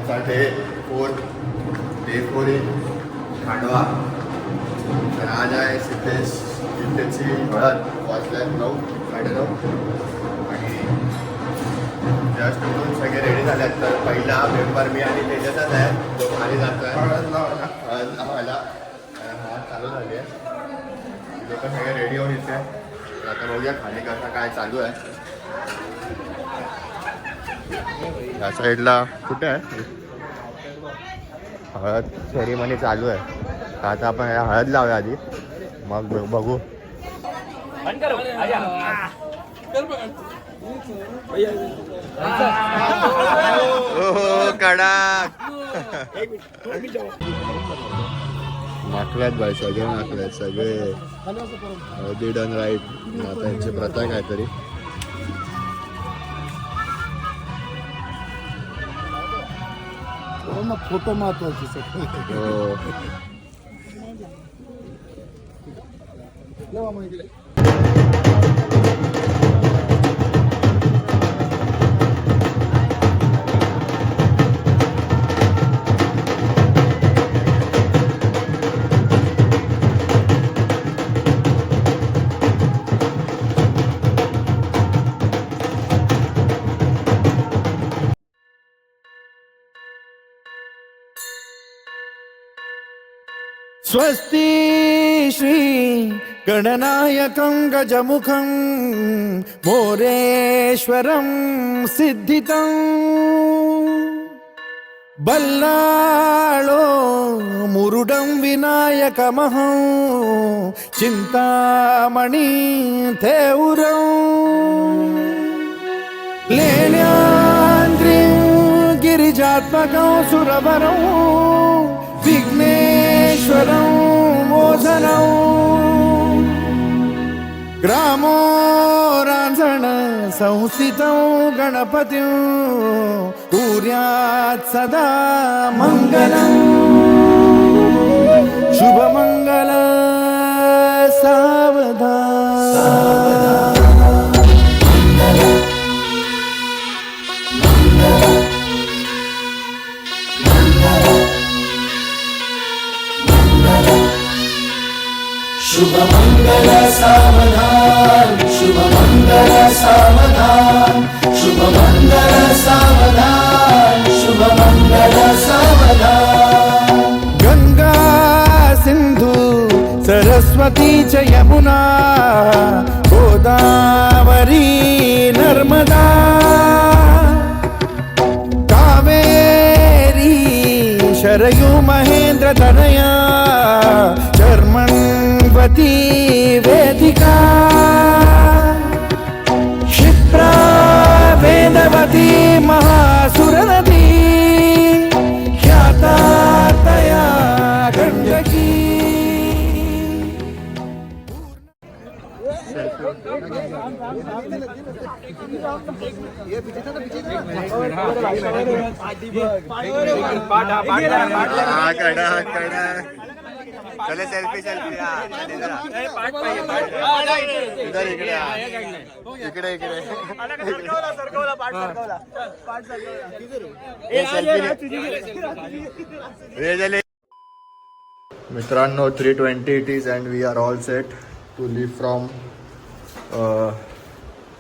आजचा day 4 in Khandwa. तर आज आहे सिद्धेची हळद. वाजल्यात 9-9:30 आणि जस्ट उठून सगळे रेडी झाल्यात. तर पहिला मेंबर मी आणि तेजाचाच आहे, जो खाली जातो आहे हळद लावायला. हा चालू झाली आहे, लोक सगळे रेडी होऊन इथे. तर आता बघूया खाली कसं काय चालू आहे. या साईडला कुठे आहे हळद सेरेमनी चालू आहे. तर आता आपण या हळद लावूया आधी, मग बघू. कडक माखल्यात बाय, सगळे माखल्यात, सगळे हळदी डन राईट. आता यांची प्रथा काहीतरी. फोटो महत्वाची हो. स्वस्ति श्री गणनायकं गजमुखं मोरेश्वरं सिद्धितं बल्लाळो मुरुडं विनायकमहं चिंतामणि थेउरं लेण्याद्रिं गिरिजात्मकं सुरवरं विघ्नेश्वरं मोचनं ग्रामो रांझण संस्थितं गणपतिं कुर्यात् सदा मंगलं. शुभमंगल सावधान. शुभमंगल सावधान, शुभमंगल सावधान, शुभमंगल सावधान, शुभमंगल सावधान. गंगा सिंधु सरस्वती च यमुना गोदावरी नर्मदा कावेरी शरयू महेंद्र तनया चर्मण्वती वेदिका क्षिप्रा वेदवती महासुरनदी ख्याता तया गंडकी. चले सेल्फी इकडे मित्रांनो 3:20 it is and we are all set to leave from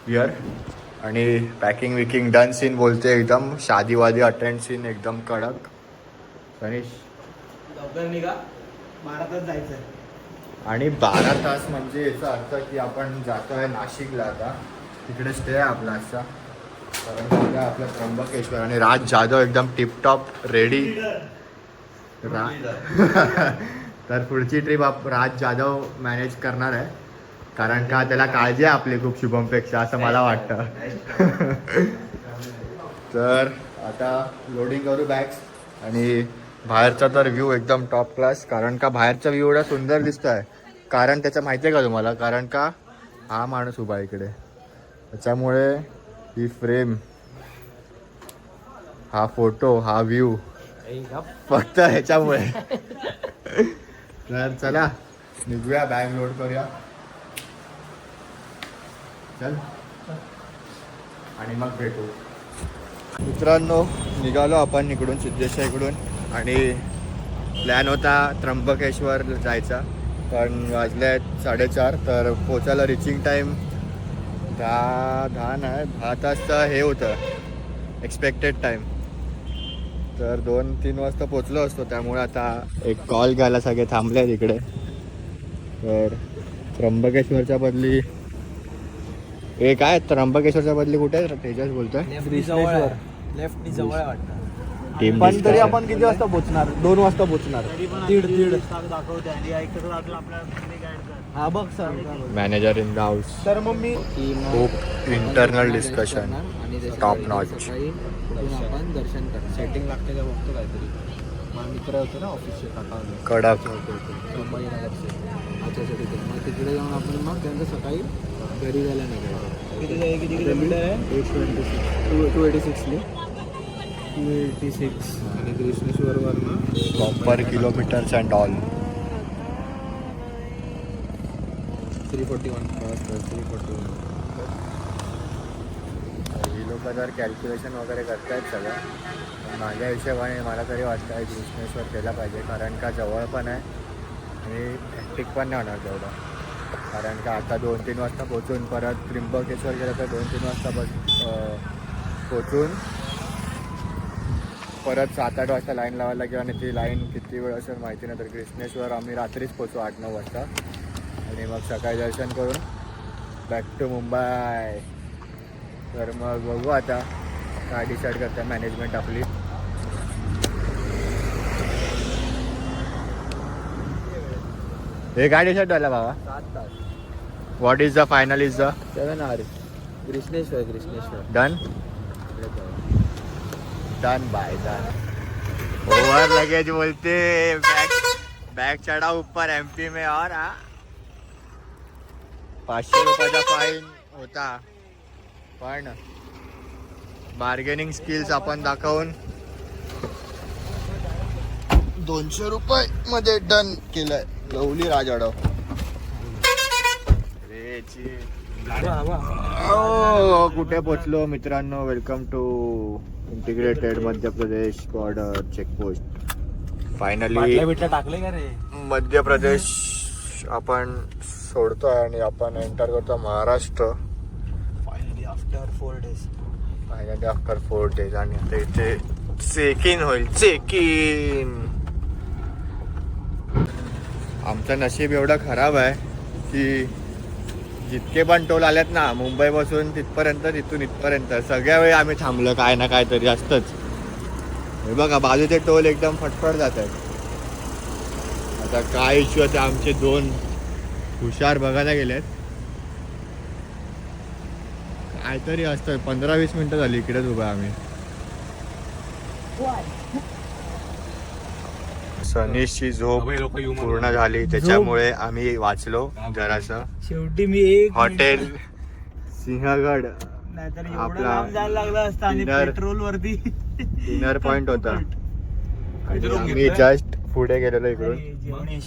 here. आणि पॅकिंग विकिंग डन सीन बोलते, एकदम शादीवादी अटेंड सीन एकदम कडक. गणेश 12 तास जायचं आहे. आणि 12 तास म्हणजे याचा अर्थ की आपण जातो आहे नाशिकला. आता तिकडे स्टे आहे आपला आजचा, कारण सध्या आपलं त्र्यंबकेश्वर. आणि राज जाधव एकदम टिपटॉप रेडी. तर पुढची ट्रिप राज जाधव मॅनेज करणार आहे, कारण का त्याला काळजी आहे आपली खूप शुभमपेक्षा, असं मला वाटतं. तर आता लोडिंग करू बॅग्स. आणि बाहेरचा तर व्ह्यू एकदम टॉप क्लास, कारण का बाहेरचा व्ह्यू एवढा सुंदर दिसतो आहे, कारण त्याचं माहिती आहे का तुम्हाला, कारण का हा माणूस उभा आहे इकडे, त्याच्यामुळे ही फ्रेम, हा फोटो, हा व्ह्यू फक्त ह्याच्यामुळे. तर चला निघूया, बॅग लोड करूया. चल आणि मग भेटू. मित्रांनो निघालो आपण इकडून सिद्धेश्वर इकडून आणि प्लॅन होता त्र्यंबकेश्वर जायचा, पण वाजले आहेत 4:30, तर पोचायला रिचिंग टाईम 10 नाही 10 तासचं हे होतं एक्सपेक्टेड टाईम, तर 2-3 वाजता पोचलो असतो. त्यामुळे आता एक कॉल घ्यायला सगळे थांबले आहेत इकडे. तर त्र्यंबकेश्वरच्या बदली हे काय त्र्यंबकेश्वरच्या बदली कुठे आहे तेजस बोलतोय लेफ्ट जवळ आहे वाटतं. टीम पण तरी discussion. आपण किती वाजता पोहोचणार? 2 वाजता पोहोचणार. दीड दाखवते आणि ऐकत आपलं गाईड कर. हा बघ sir. Manager in the house. तर मग मी खूप इंटरनल डिस्कशन टॉप नॉच. आपण दर्शन कर सेटिंग लागते का बघतो काहीतरी. माझा मित्र होतो ना ऑफिसचे काका कडक संभाजीनगरचे आच्यासाठी मग तिकडे जाऊन आपण मग त्यांचं सकाळी घरी जायला निघालो. किती किलोमीटर आहे? 286 आणि कृष्णेश्वरवरनं प्रॉपर किलोमीटर्स अँड ऑल. 341 341. ही लोक जर कॅल्क्युलेशन वगैरे करतायत सगळं, पण माझ्या हिशोबाने मला तरी वाटतं आहे कृष्णेश्वर केला पाहिजे, कारण का जवळ पण आहे आणि हॅक्टिक पण नाही होणार तेवढं. कारण का आता 2-3 वाजता पोचून परत त्र्यंबकेश्वर गेलं तर 2-3 वाजता पोचून परत 7-8 वाजता लाईन लावायला लागेल आणि ती लाईन किती वेळ असेल माहिती नाही. तर कृष्णेश्वर आम्ही रात्रीच पोचू 8-9 वाजता आणि मग सकाळी दर्शन करून बॅक टू मुंबई. तर मग बघू आता काय डिसाईड करते मॅनेजमेंट आपली. हे काय डिसाईड झालं बाबा? 7 तास. What is the final is the 7 hour. Krishneshwar done done bye done. Over luggage बोलते बैग चढ़ा ऊपर एमपी में और 500 रुपयाचा फाईन होता, पण बार्गेनिंग स्किल्स आपण दाखवून 200 रुपये मध्ये डन केलंय. लवली राजडव कुठे पोचलो मित्रांनो. Welcome to integrated Madhya Pradesh border checkpost. Finally टाकले का रे? मध्य प्रदेश आपण सोडतोय आणि आपण एंटर करतो Maharashtra. Finally after 4 days. Finally after 4 days आणि आता इथे चेक-इन होईल. चेक-इन. आमचं नशीब एवढं खराब आहे की जितके पण टोल आलेत ना मुंबईपासून तिथपर्यंत तिथून इथपर्यंत सगळ्या वेळी आम्ही थांबलो काय ना काय तरी असतंच. हे बघा बाजूचे टोल एकदम फटफट जात आहेत. आता काय इश्यू आहे आमचे 2 हुशार बघायला गेलेत काहीतरी असतं. 15-20 मिनिटं झाली इकडेच उभा आम्ही. सनीशची झोप पूर्ण झाली त्याच्यामुळे आम्ही वाचलो जरासं. शेवटी मी एक हॉटेल सिंहगड नाहीतर एवढं आपला लांब जायला लागलं असतं आणि dinner- पेट्रोल वरती डिनर पॉइंट होता आणि आम्ही जस्ट पुढे गेलेलो इकडून. जेवणेश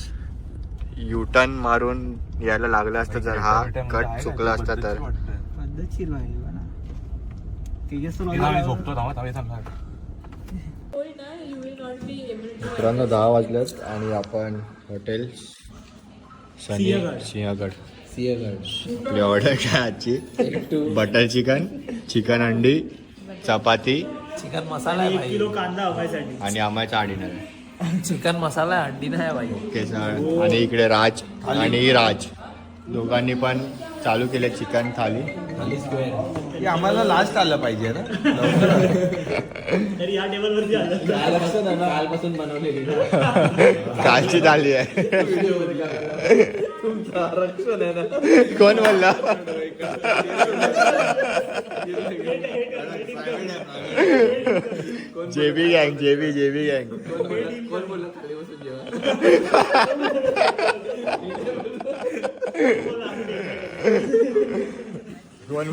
युटर्न मारून यायला लागलं असतं जर हा कट चुकला असता तर. पद्धतशीर व्हायला ना तेजस मित्रांनो 10 वाजलेत आणि आपण हॉटेल सिंहगड आपली ऑर्डर काय आजची? बटर चिकन, चिकन अंडी, चपाती चिकन मसाला आहे 1 किलो कांदा हवायसाठी आणि आम्हाचा डिनर आहे. भाई. चिकन मसाला आहे, अंडी नाही भाई. Okay sir. आणि इकडे राज आणि राज दोघांनी पण चालू केले चिकन थाली. आम्हाला लास्ट आलं पाहिजे ना. तरी या टेबल वरती आलं कालपासून बनवलेली कालची थाली आहे. तुमचं आरक्षण आहे ना. कोण बोलला? जेबी गँग जेबी गँग. कोण बोलला खाली बसून जेव्हा? कोण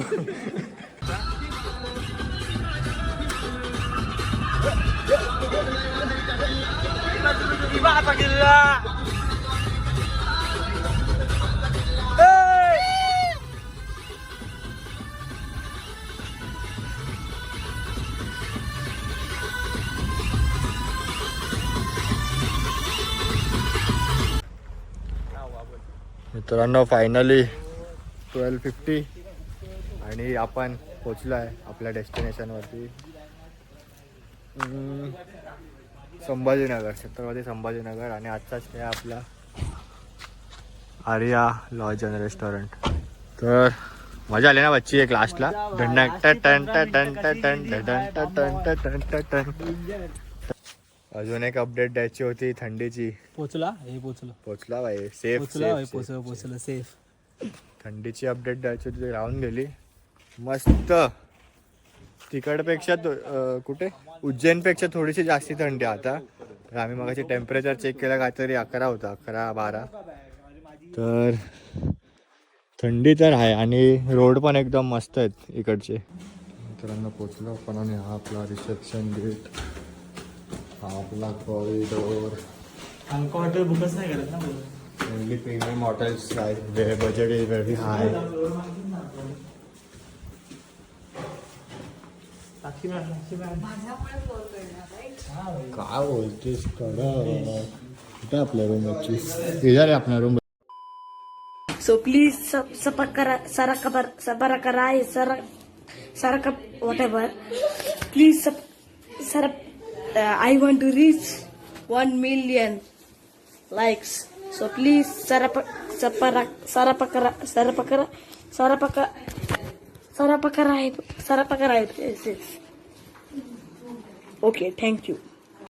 मित्रांनो फायनली 12:50 आणि आपण पोचलो आहे आपल्या डेस्टिनेशनवरती. संभाजीनगर, छत्रपती संभाजीनगर. आणि आजचा स्टे आपला आर्या लॉज अँड रेस्टॉरंट. तर मजा आली ना बच्ची एक लास्टला. अजून एक अपडेट द्यायची होती थंडीची. पोचला हे पोचलो पोचला भाई, सेफ पोचलो सेफ. थंडीची अपडेट द्यायची होती ती राहून गेली. मस्त तिकडपेक्षा कुठे उज्जैनपेक्षा थोडीशी जास्ती थंडी आता. तर आम्ही मगाशी टेम्परेचर चेक केलं काहीतरी 11 होता, 11-12. तर थंडी तर आहे आणि रोड पण एकदम मस्त आहेत इकडचे. मित्रांनो पोचलो आपण आणि हा आपला रिसेप्शन गेट, हा आपला कॉरिडोर. अल्को हॉटेल बुकच नाही करत ना. ओनली प्रीमियम हॉटेल्स आहे, बजेट इज व्हेरी हाय. काय बोलतेस कुठे आपल्या रूमची इधर आहे आपला room. So please whatever. Please I want to reach 1 million likes. So please subscribe. Okay, thank you.